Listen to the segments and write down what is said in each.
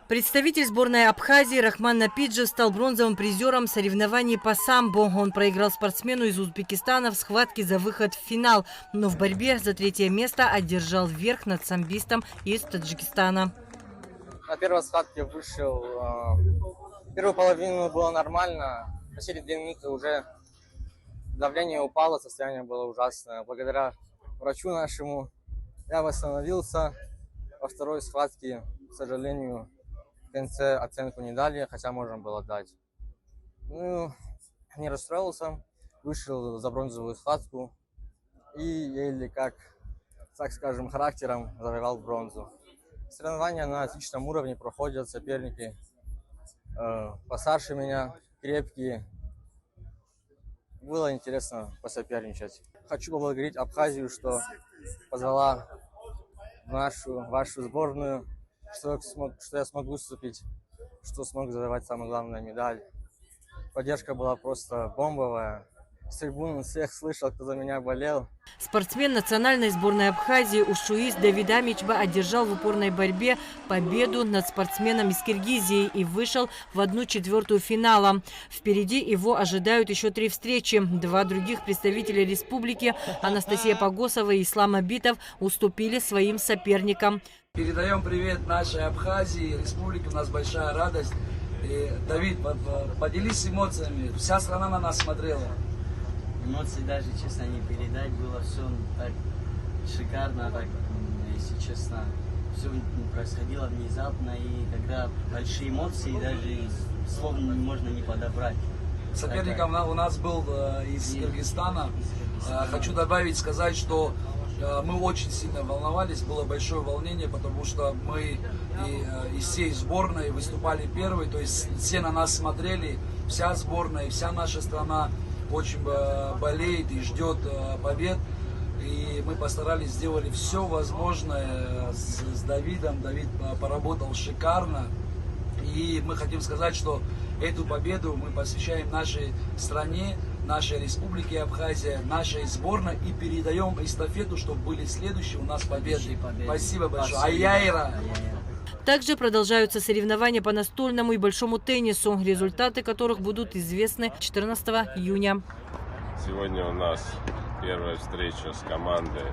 Представитель сборной Абхазии Рахман Напиджев стал бронзовым призером соревнований по самбо. Он проиграл спортсмену из Узбекистана в схватке за выход в финал, но в борьбе за третье место одержал верх над самбистом из Таджикистана. На первой схватке вышел. Первую половину было нормально. Последние 2 минуты уже давление упало, состояние было ужасное. Благодаря врачу нашему я восстановился. Во второй схватке, к сожалению, в конце оценку не дали, хотя можно было дать. Ну, не расстроился, вышел за бронзовую схватку и еле как, так скажем, характером завоевал бронзу. Соревнования на отличном уровне проходят, соперники постарше меня, крепкие. Было интересно посоперничать. Хочу поблагодарить Абхазию, что позвала вашу сборную, что я смог выступить, что смог завоевать самую главную медаль. Поддержка была просто бомбовая. С трибун всех слышал, кто за меня болел. Спортсмен национальной сборной Абхазии Ушуис Давид Амичба одержал в упорной борьбе победу над спортсменом из Киргизии и вышел в 1/4 финала. Впереди его ожидают еще 3 встречи. 2 других представителя республики Анастасия Погосова и Ислам Абитов уступили своим соперникам. Передаем привет нашей Абхазии, республике, у нас большая радость. И, Давид, поделись эмоциями, вся страна на нас смотрела. Эмоции даже, честно, не передать, было все так шикарно, так, если честно, все происходило внезапно, и когда большие эмоции, даже слов можно не подобрать. Соперником у нас был из Кыргызстана. Хочу добавить, сказать, что мы очень сильно волновались, было большое волнение, потому что мы из всей сборной выступали первые, то есть все на нас смотрели, вся сборная, вся наша страна очень болеет и ждет побед. И мы постарались, сделали все возможное с Давидом. Давид поработал шикарно. И мы хотим сказать, что эту победу мы посвящаем нашей стране, нашей республике Абхазия, нашей сборной и передаем эстафету, чтобы были следующие у нас победы. Спасибо большое. Аяйра! Также продолжаются соревнования по настольному и большому теннису, результаты которых будут известны 14 июня. Сегодня у нас первая встреча с командой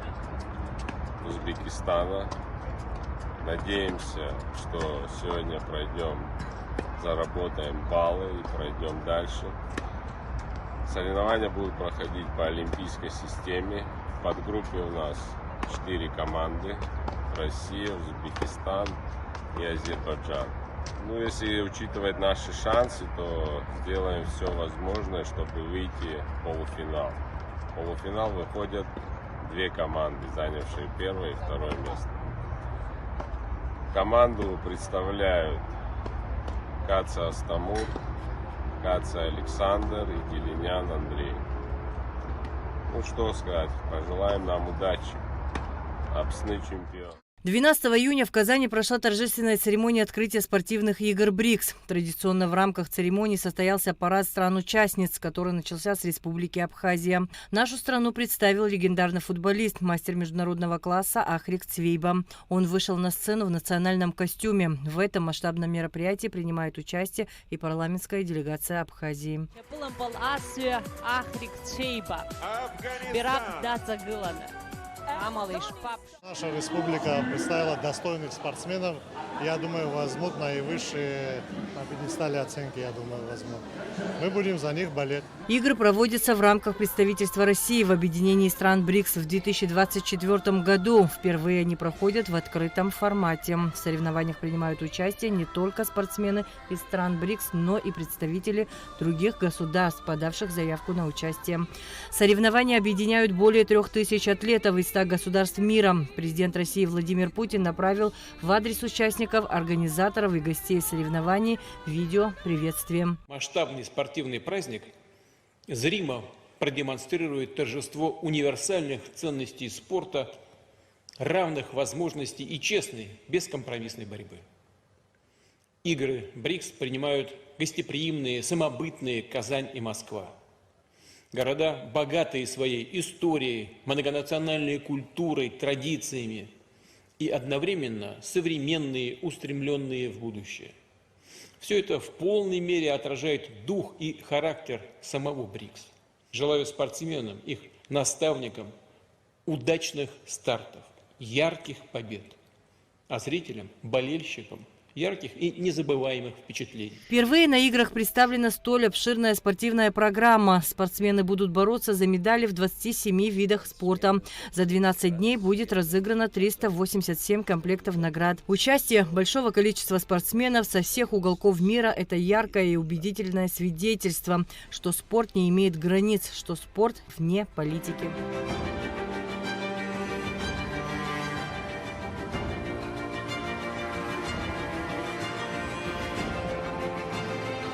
Узбекистана. Надеемся, что сегодня пройдем, заработаем баллы и пройдем дальше. Соревнования будут проходить по олимпийской системе. В подгруппе у нас 4 команды: Россия, Узбекистан и Азербайджан. Ну, если учитывать наши шансы, то сделаем все возможное, чтобы выйти в полуфинал. В полуфинал выходят 2 команды, занявшие 1-е и 2-е место. Команду представляют Каца Астамур, Каца Александр и Делинян Андрей. Ну, что сказать, пожелаем нам удачи. Апсны чемпион. 12 июня в Казани прошла торжественная церемония открытия спортивных игр БРИКС. Традиционно в рамках церемонии состоялся парад стран-участниц, который начался с Республики Абхазия. Нашу страну представил легендарный футболист, мастер международного класса Ахрик Цвейба. Он вышел на сцену в национальном костюме. В этом масштабном мероприятии принимает участие и парламентская делегация Абхазии. Наша республика представила достойных спортсменов. Я думаю, возьмут наивысшие на пьедестале оценки, я думаю, возьмут. Мы будем за них болеть. Игры проводятся в рамках представительства России в объединении стран БРИКС в 2024 году. Впервые они проходят в открытом формате. В соревнованиях принимают участие не только спортсмены из стран БРИКС, но и представители других государств, подавших заявку на участие. Соревнования объединяют более 3000 атлетов из 100 государств мира. Президент России Владимир Путин направил в адрес участников, организаторов и гостей соревнований видео приветствия. Масштабный спортивный праздник зримо продемонстрирует торжество универсальных ценностей спорта, равных возможностей и честной, бескомпромиссной борьбы. Игры БРИКС принимают гостеприимные, самобытные Казань и Москва. Города, богатые своей историей, многонациональной культурой, традициями. и одновременно современные, устремленные в будущее. Все это в полной мере отражает дух и характер самого БРИКС. Желаю спортсменам, их наставникам удачных стартов, ярких побед, а зрителям, болельщикам ярких и незабываемых впечатлений. Впервые на играх представлена столь обширная спортивная программа. Спортсмены будут бороться за медали в 27 видах спорта. За 12 дней будет разыграно 387 комплектов наград. Участие большого количества спортсменов со всех уголков мира – это яркое и убедительное свидетельство, что спорт не имеет границ, что спорт вне политики.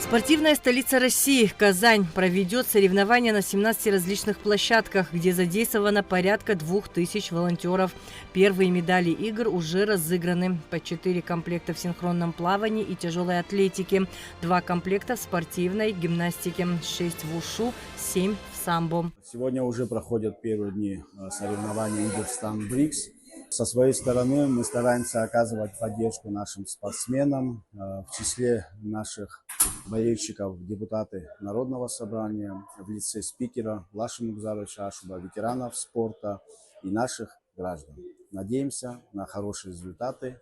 Спортивная столица России, Казань, проведет соревнования на 17 различных площадках, где задействовано порядка 2000 волонтеров. Первые медали игр уже разыграны. По 4 комплекта в синхронном плавании и тяжелой атлетике, 2 комплекта в спортивной гимнастике, 6 в ушу, 7 в самбо. Сегодня уже проходят первые дни соревнований игр стран БРИКС. Со своей стороны мы стараемся оказывать поддержку нашим спортсменам, в числе наших болельщиков, депутаты Народного собрания, в лице спикера Лаши Мукзаровича Ашуба, ветеранов спорта и наших граждан. Надеемся на хорошие результаты,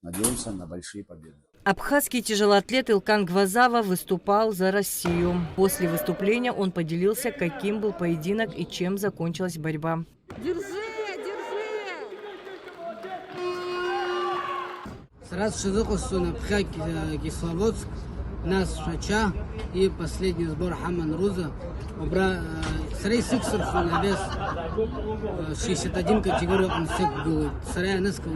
надеемся на большие победы. Абхазский тяжелоатлет Илкан Гвазава выступал за Россию. После выступления он поделился, каким был поединок и чем закончилась борьба. Сразу Шизыкусуна, Пхак, Кисловодск, нас Шача и последний сбор Хаман Руза. Срей Сиксер Фунабес 61 категория он сик был. Срей Анаску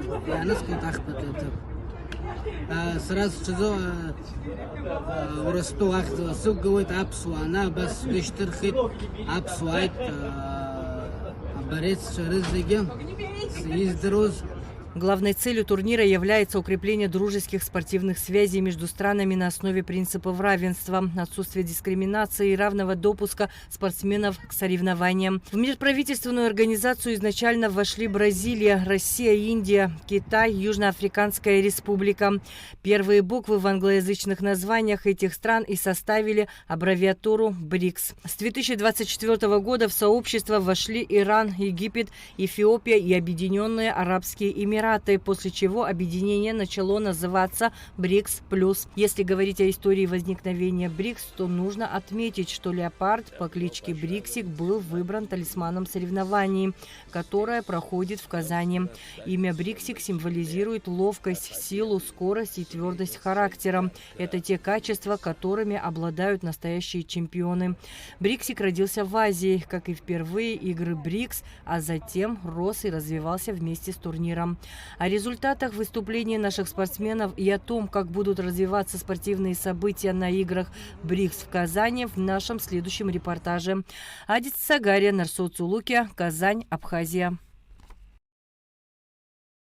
Тахпат это. Сразу Шизо Урасту Ахтова Сук говорит Апсу, она бас Виштерхит Апсу Айт Борец Шарыздаге Съездроз. Главной целью турнира является укрепление дружеских спортивных связей между странами на основе принципов равенства, отсутствия дискриминации и равного допуска спортсменов к соревнованиям. В межправительственную организацию изначально вошли Бразилия, Россия, Индия, Китай, Южноафриканская республика. Первые буквы в англоязычных названиях этих стран и составили аббревиатуру БРИКС. С 2024 года в сообщество вошли Иран, Египет, Эфиопия и Объединенные Арабские Эмираты, после чего объединение начало называться БРИКС+. Если говорить о истории возникновения БРИКС, то нужно отметить, что леопард по кличке Бриксик был выбран талисманом соревнований, которое проходит в Казани. Имя Бриксик символизирует ловкость, силу, скорость и твердость характера. Это те качества, которыми обладают настоящие чемпионы. Бриксик родился в Азии, как и впервые игры БРИКС, а затем рос и развивался вместе с турниром. О результатах выступлений наших спортсменов и о том, как будут развиваться спортивные события на играх БРИКС в Казани, в нашем следующем репортаже. Адис Сагария, Нарсо Цулукия, Казань, Абхазия.